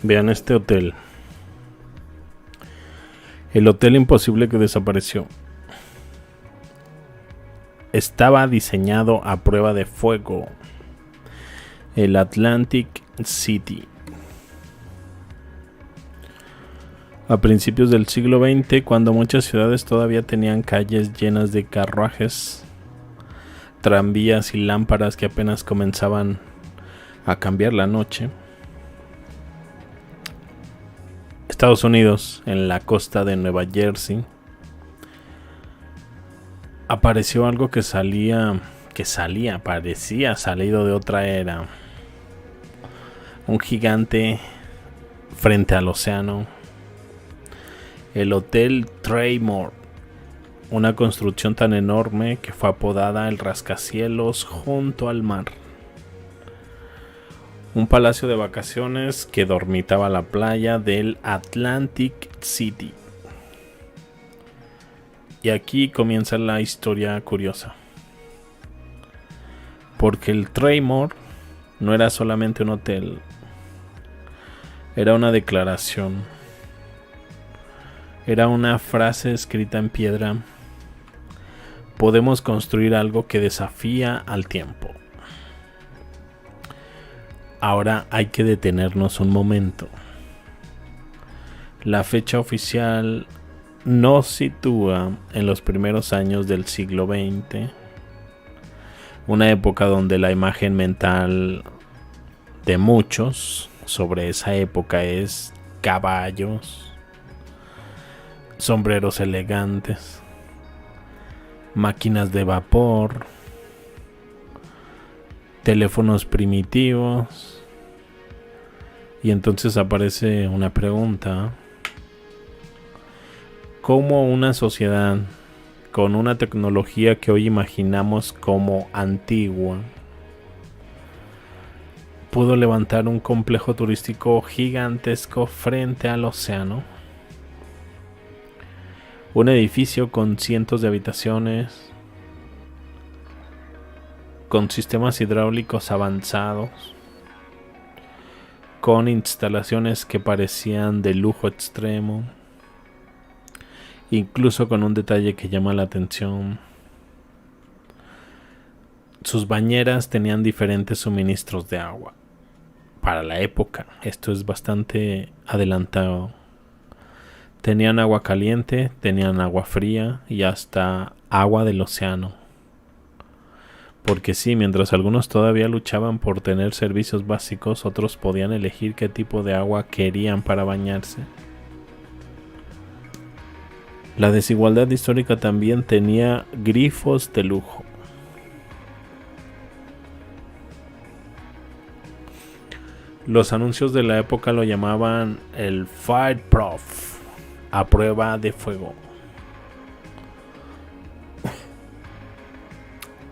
Vean este hotel. El hotel imposible que desapareció. Estaba diseñado a prueba de fuego. El Atlantic City. A principios del siglo XX, cuando muchas ciudades todavía tenían calles llenas de carruajes, tranvías y lámparas que apenas comenzaban a cambiar la noche, Estados Unidos, en la costa de Nueva Jersey, apareció algo que parecía salido de otra era. Un gigante frente al océano. El Hotel Traymore, una construcción tan enorme que fue apodada el rascacielos junto al mar. Un palacio de vacaciones que dormitaba la playa del Atlantic City. Y aquí comienza la historia curiosa. Porque el Traymore no era solamente un hotel, era una declaración. Era una frase escrita en piedra. Podemos construir algo que desafía al tiempo. Ahora hay que detenernos un momento. La fecha oficial nos sitúa en los primeros años del siglo XX. Una época donde la imagen mental de muchos sobre esa época es caballos, sombreros elegantes, máquinas de vapor, teléfonos primitivos. Y entonces aparece una pregunta: ¿cómo una sociedad con una tecnología que hoy imaginamos como antigua pudo levantar un complejo turístico gigantesco frente al océano? Un edificio con cientos de habitaciones, con sistemas hidráulicos avanzados, con instalaciones que parecían de lujo extremo, incluso con un detalle que llama la atención. Sus bañeras tenían diferentes suministros de agua. Para la época, esto es bastante adelantado. Tenían agua caliente, tenían agua fría y hasta agua del océano. Porque sí, mientras algunos todavía luchaban por tener servicios básicos, otros podían elegir qué tipo de agua querían para bañarse. La desigualdad histórica también tenía grifos de lujo. Los anuncios de la época lo llamaban el Fireproof, a prueba de fuego.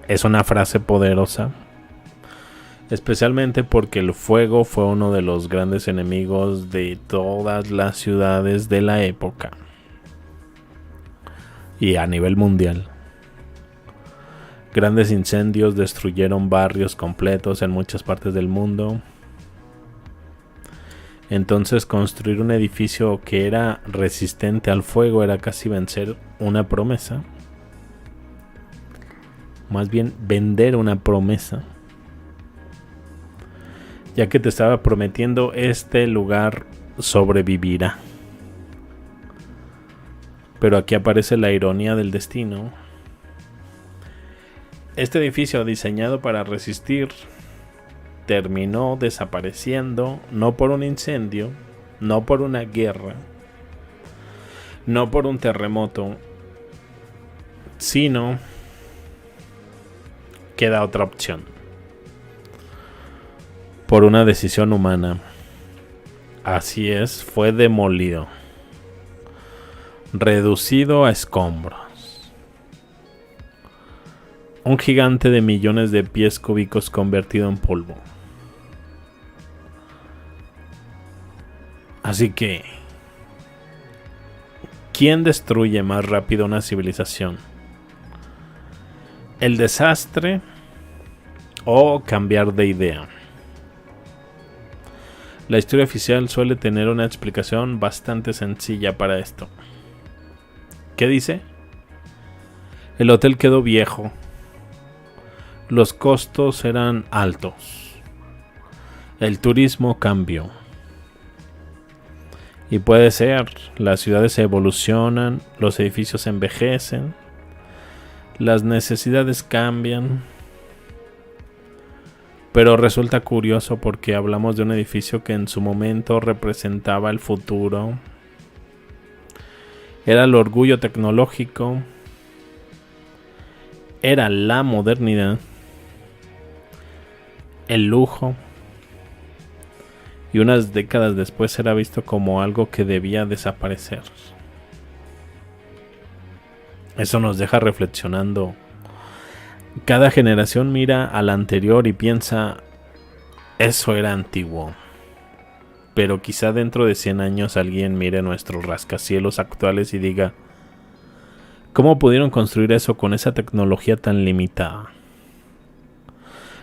Es una frase poderosa, especialmente porque el fuego fue uno de los grandes enemigos de todas las ciudades de la época y a nivel mundial. Grandes incendios destruyeron barrios completos en muchas partes del mundo. Entonces construir un edificio que era resistente al fuego era casi vencer una promesa. Más bien vender una promesa, ya que te estaba prometiendo este lugar sobrevivirá. Pero aquí aparece la ironía del destino. Este edificio diseñado para resistir terminó desapareciendo, no por un incendio, no por una guerra, no por un terremoto, sino queda otra opción: por una decisión humana. Así es, fue demolido, reducido a escombros. Un gigante de millones de pies cúbicos convertido en polvo. Así que, ¿quién destruye más rápido una civilización? ¿El desastre o cambiar de idea? La historia oficial suele tener una explicación bastante sencilla para esto. ¿Qué dice? El hotel quedó viejo. Los costos eran altos. El turismo cambió. Y puede ser, las ciudades evolucionan, los edificios envejecen, las necesidades cambian. Pero resulta curioso porque hablamos de un edificio que en su momento representaba el futuro. Era el orgullo tecnológico. Era la modernidad. El lujo. Y unas décadas después era visto como algo que debía desaparecer. Eso nos deja reflexionando. Cada generación mira a la anterior y piensa, eso era antiguo. Pero quizá dentro de 100 años alguien mire nuestros rascacielos actuales y diga, ¿cómo pudieron construir eso con esa tecnología tan limitada?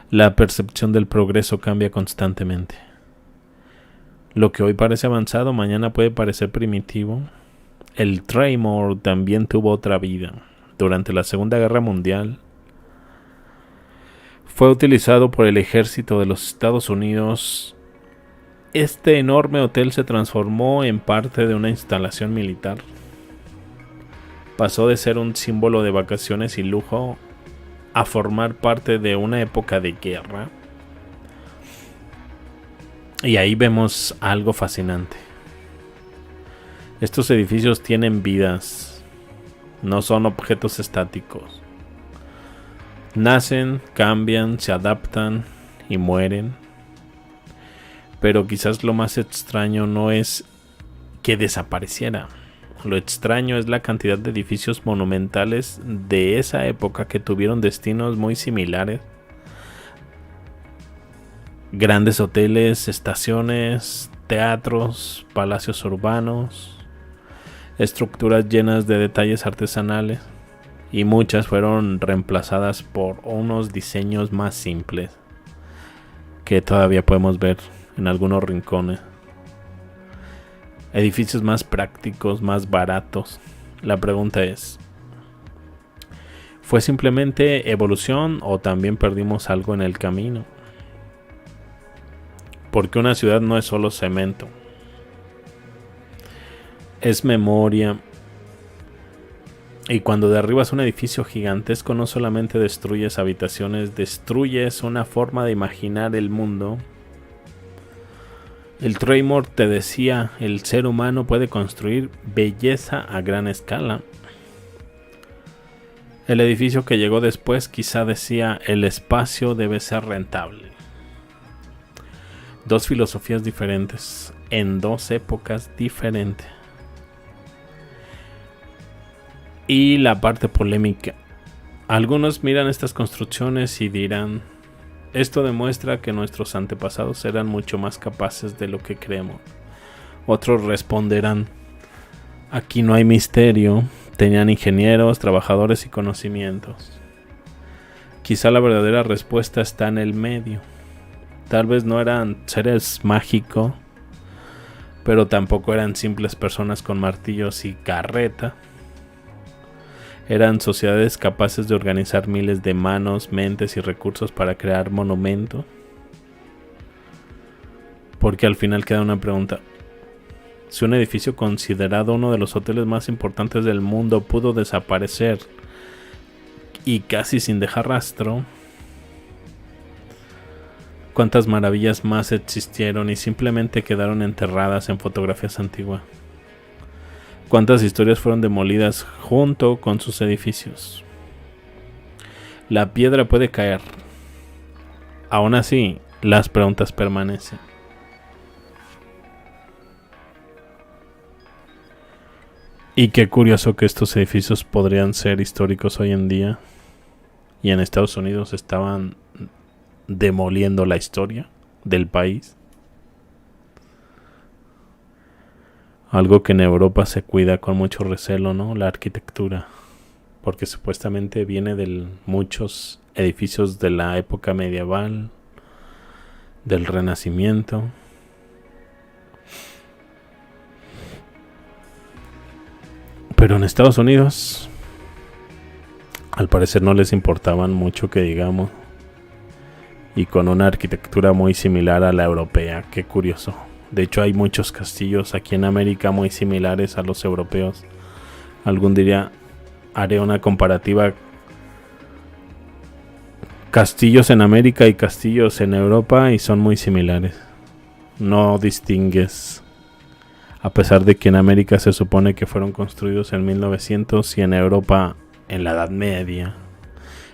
La percepción del progreso cambia constantemente. Lo que hoy parece avanzado, mañana puede parecer primitivo. El Tremor también tuvo otra vida. Durante la Segunda Guerra Mundial, fue utilizado por el ejército de los Estados Unidos. Este enorme hotel se transformó en parte de una instalación militar. Pasó de ser un símbolo de vacaciones y lujo a formar parte de una época de guerra. Y ahí vemos algo fascinante. Estos edificios tienen vidas, no son objetos estáticos. Nacen, cambian, se adaptan y mueren. Pero quizás lo más extraño no es que desapareciera. Lo extraño es la cantidad de edificios monumentales de esa época que tuvieron destinos muy similares. Grandes hoteles, estaciones, teatros, palacios urbanos, estructuras llenas de detalles artesanales. Y muchas fueron reemplazadas por unos diseños más simples que todavía podemos ver en algunos rincones. Edificios más prácticos, más baratos. La pregunta es, ¿fue simplemente evolución o también perdimos algo en el camino? Porque una ciudad no es solo cemento. Es memoria. Y cuando derribas un edificio gigantesco no solamente destruyes habitaciones, destruyes una forma de imaginar el mundo. El Tremor te decía, el ser humano puede construir belleza a gran escala. El edificio que llegó después quizá decía, el espacio debe ser rentable. Dos filosofías diferentes, en dos épocas diferentes. Y la parte polémica. Algunos miran estas construcciones y dirán, esto demuestra que nuestros antepasados eran mucho más capaces de lo que creemos. Otros responderán, aquí no hay misterio, tenían ingenieros, trabajadores y conocimientos. Quizá la verdadera respuesta está en el medio. Tal vez no eran seres mágicos, pero tampoco eran simples personas con martillos y carreta. Eran sociedades capaces de organizar miles de manos, mentes y recursos para crear monumentos. Porque al final queda una pregunta. Si un edificio considerado uno de los hoteles más importantes del mundo pudo desaparecer y casi sin dejar rastro, ¿cuántas maravillas más existieron y simplemente quedaron enterradas en fotografías antiguas? ¿Cuántas historias fueron demolidas junto con sus edificios? La piedra puede caer. Aún así, las preguntas permanecen. Y qué curioso que estos edificios podrían ser históricos hoy en día. Y en Estados Unidos estaban demoliendo la historia del país. Algo que en Europa se cuida con mucho recelo, ¿no? La arquitectura. Porque supuestamente viene de muchos edificios de la época medieval, del Renacimiento. Pero en Estados Unidos, al parecer no les importaban mucho que digamos. Y con una arquitectura muy similar a la europea, qué curioso. De hecho hay muchos castillos aquí en América muy similares a los europeos. Algún día haré una comparativa. Castillos en América y castillos en Europa y son muy similares. No distingues. A pesar de que en América se supone que fueron construidos en 1900 y en Europa en la Edad Media,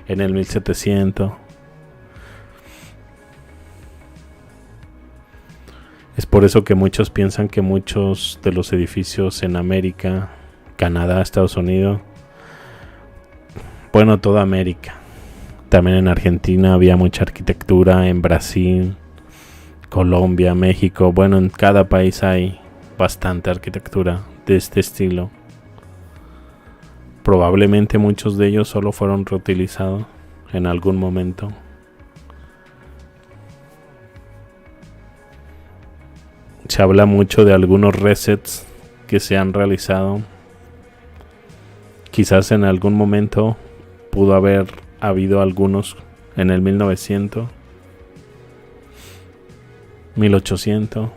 en el 1700. Es por eso que muchos piensan que muchos de los edificios en América, Canadá, Estados Unidos, bueno, toda América. También en Argentina había mucha arquitectura, en Brasil, Colombia, México. Bueno, en cada país hay bastante arquitectura de este estilo. Probablemente muchos de ellos solo fueron reutilizados en algún momento. Se habla mucho de algunos resets que se han realizado. Quizás en algún momento pudo haber habido algunos en el 1900, 1800.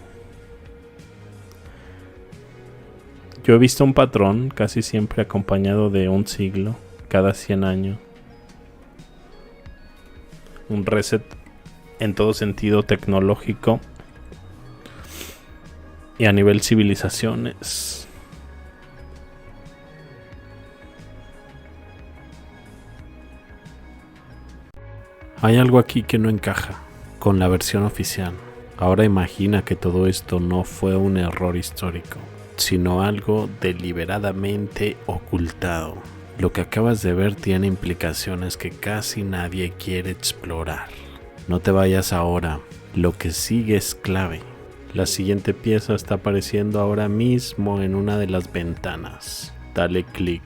Yo he visto un patrón casi siempre acompañado de un siglo, cada 100 años. Un reset en todo sentido tecnológico y a nivel civilizaciones. Hay algo aquí que no encaja con la versión oficial. Ahora imagina que todo esto no fue un error histórico, sino algo deliberadamente ocultado. Lo que acabas de ver tiene implicaciones que casi nadie quiere explorar. No te vayas ahora, lo que sigue es clave. La siguiente pieza está apareciendo ahora mismo en una de las ventanas. Dale clic.